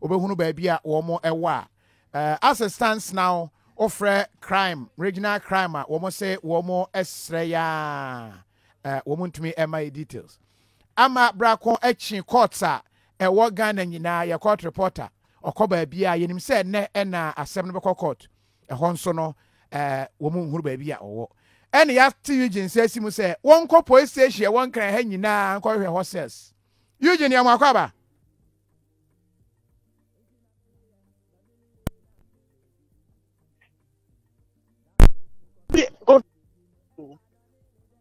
obehunu baby a womo ewa as it stands now offer crime regional crime womo say womo esreya womo ntumi my details ama brakon echi court a ewo Ghana nyina ya court reporter okoba bia yenim se ne na asem no be court ehon so no womo hunu baby a owo ene ya TV say simu say won ko police station won kran ha nyina ko hwe horses Eugene ya makwaba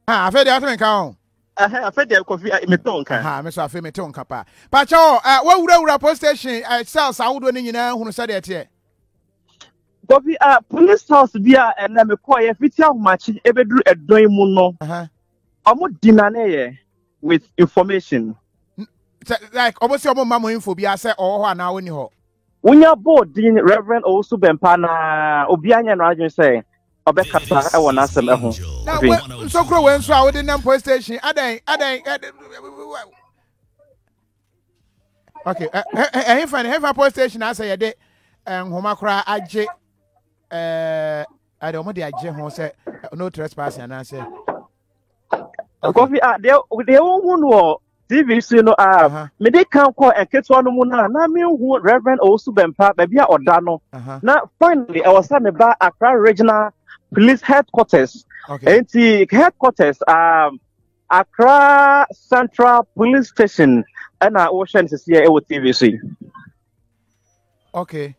afede atmen ka on afede kofi meton ka me so afi meton ka pa cho wa wura police station cells awodo ni nyina hunu sa de te kofi police house bia na me ko ye fiti ahomachi ebeduru edon mu no omo dinane ye with information like obviously omo mamo info bia say ho ana woni ho unya board din Reverend Owusu Bempah na obi anya no adwen say obekata e wona asem eho so kro we nso a wodi na police station adan okay he police station asa ye de nhoma kra age ade omo de age ho say no trespassing and say kofi they won no TV so no me dey kan call eketo no mu na me hu Reverend Owusu Bempah baby a oda no na finally I was me ba Accra Regional Police Headquarters and the headquarters Accra Central Police Station and ocean to see e TVC. Okay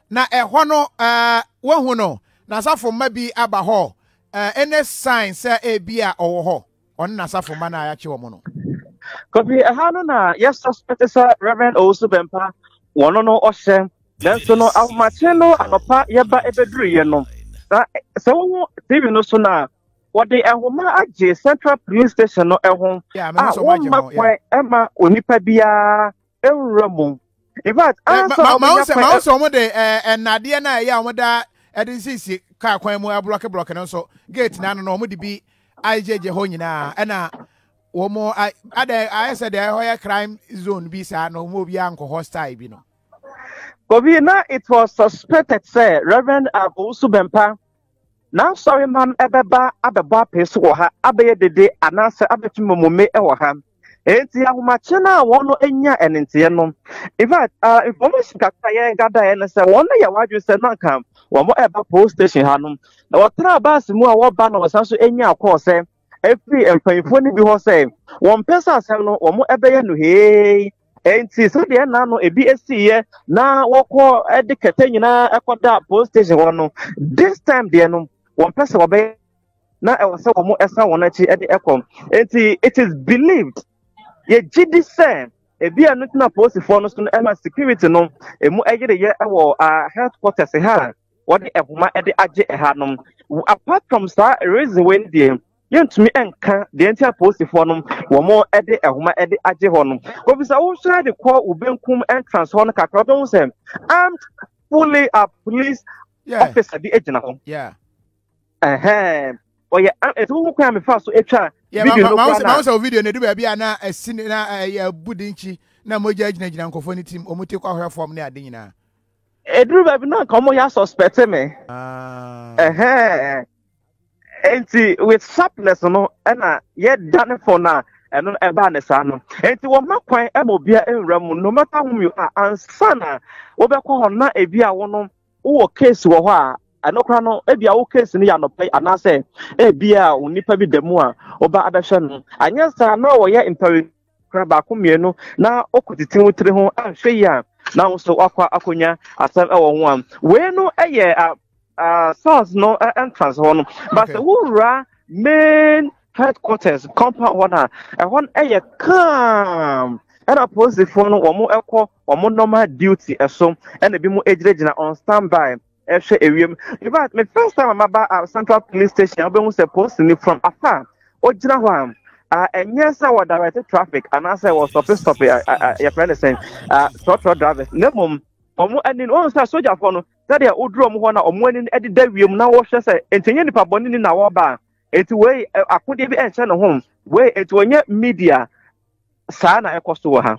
na ho no wo hu no na safo ma bi aba ho any sign say e bia owo ho on na safo ma na ya che wo no kobi no na yes suspect say Reverend Owusu Bempah wono no ohye then so no amache no anopa yeba ebeduru ye no so wo TV no so na what the ehoma age Central Police Station no ehon ema onipa bia ewuramu in fact ma so mo de enade na ya mo da edin sisi ka kwan mu block no so gate na no mo de bi IJJ ho nyina na wo mo I said the higher crime zone bi sa no mo bi anko hostile bi no Govina, it was suspected say Reverend Owusu Bempah now sorry man abeba peso wo ha abeye dede anase abetimo mome e wo ha enti ahomache na wono enya enentie no in fact information kaka ye gada ye say wono ye wadwe say na kam wo mo eba police station ha no na wotra bus mu a wo ba na wasan so enya akọ say every employee ni bi ho say one person asem no wo mo ebeye no hey enti so de na no ebi esiye na wokọ edikete nyina ekoda police station wono this time de no one person obey na e wose wo mo esa won achi ede ekom enti it is believed ye gidi say ebi anu na police for no so no security no emu egede ye ewo headquarters ha what the ehuma ede age ha no apart from sir reason when the yentumi enka the entire police for no wo mo ede ehuma ede age ho no obisa wo share the call ubenkum entrance ho no kakra don say armed fully a police officer di ejina ho oye etu wo kwa me fa so etwa video no ma video ne du ba bia na asini na ya budinchi na moja agina nkofo ni team omuti kwa hwe form ne ade nyina edru ba bi na komo ya suspect me enti with sharpness no na ye done for na eno eba ne sa no enti wo makwan e mo bia enwura mu no matter whom you are ansana wo be ko ho na ebia wo no wo case wo ho a anokra no ebia wo case ni ya no pay anase ebia onipa bi demu a oba abehwe no anyensa na wo ye imperi ba ko mienu na okutitin wutire ho ahwe ya na so akwa akonya asem e wo ho am we no eye source no entrance ho no but wura main headquarters compound one one eye calm and opposite for no wo ekọ wo normal duty eso and be mu ejirejina on standby in fact, my first time I'm about Central Police Station, I've been supposed to from afar. Ojina and yes, I was directed traffic, and as I was stop your friend is saying, short drivers. No, and in all soldier phone, that they are Udrum one or morning at the day we now wash us, and to any pabon in our bar. It's way I could even send home, where it will yet media. Sana Ecostuha.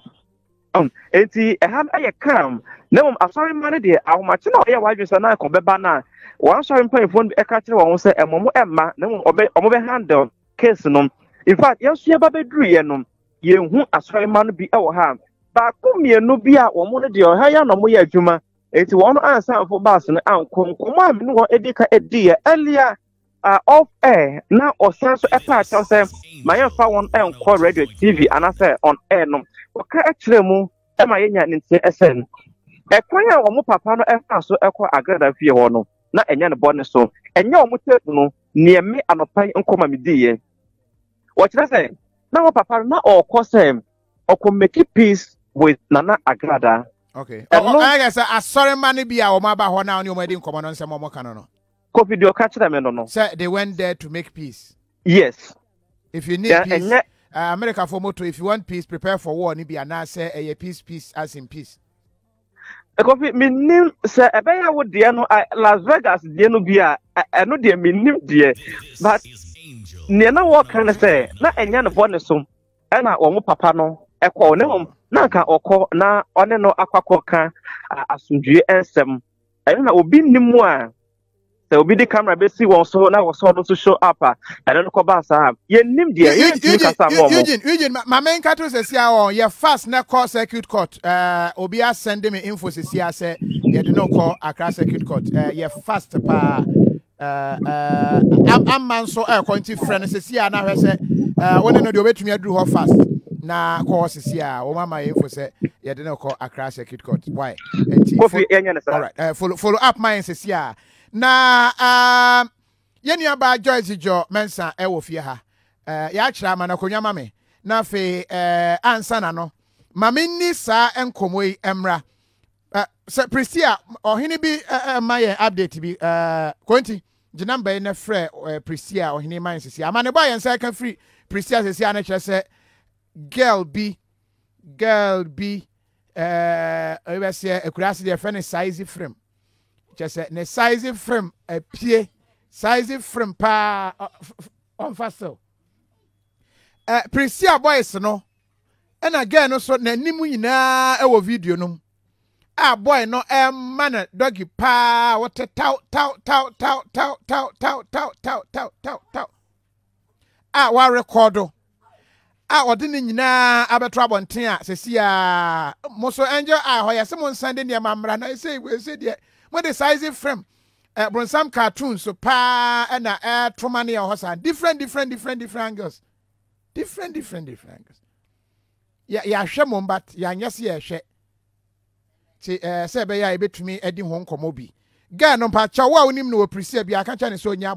Enti eham aye kam na mum asori man de ahomache na oye wadwese na ko beba na wan sorry mpanyefo e ka kire won se emomo emma na mum omo be handle case no in fact yesu ye ba beduru ye no ye hu asori man bi e wo ha ba ko mienu bi a wo mo de o ha ya no mo ye adwuma enti won ansa fo bass no ankom komo am no edika edi earlier off air na osanso e pa cha se mayen fa won enko radio TV anase on air no oka akire mu e ma yenya ntie esen e kwan a wo papa no e fa so ekọ agrada fie ho no na enya ne bone so enya wo tepu no ne me anopai nkoma mediye wo kire se na wo papa na okọ se okọ make peace with Nana Agrada. Okay. I guess sorry man be a wo ma ba ho na oni o ma di nkomo no nsem o mo kan no Kofi dio ka kire me no. Say they went there to make peace. Yes. If you need peace, America for moto, if you want peace, prepare for war. Ni be na say a peace as in peace. Kofi minim say ebeya wo de no Las Vegas de no bia eno de minim de but ne na wo kan say na enya no bone so e na wo papa no ekọ ne hom na ka okọ na one no akwakọ kan asundue ensem eno na obi nimu a se obi di camera be see won so na wo so no to show up I don't ko ba sa ye nim de ye ti kasa mo Eugene my main cattle say sia on ye fast na call circuit court obi a send me info say sia say ye do not call Accra circuit court ye fast pa am man so quantity friend say sia na hwe say one no de obetumi aduru ho fast na call say sia o mama info say ye do not call Accra circuit court why all right follow up my say sia na yenu aba Joyce Jo mensa e wo fie ha ya kira ma na konwa ma me na fe ansa na no ma me ni sa enkomoi emra se Pristia ohini bi maye update bi konti ginamba na frɛ Pristia ohini man sisi ama ne boy ensa ka free Pristia sisi ana kire se girl bi we say akurase de friend size frame just ne size frame a pie size frame pa on fasto Priscia boys no and again no so na nimu nyina e wo video no boy no man doggy pa what tau wa recordo odi ni nyina abetro abonten a sesi a mo so enjoy ho ya se mo nsande ne mamra na say we say de when the size frame some cartoons so pa na trauma ne ho san different angles different angles ya hwe mo but ya nyese ya hwe ti se be ya ebetumi edi ho nkomo bi ga no pa cha wa onim no Priscia bi aka cha ne so nya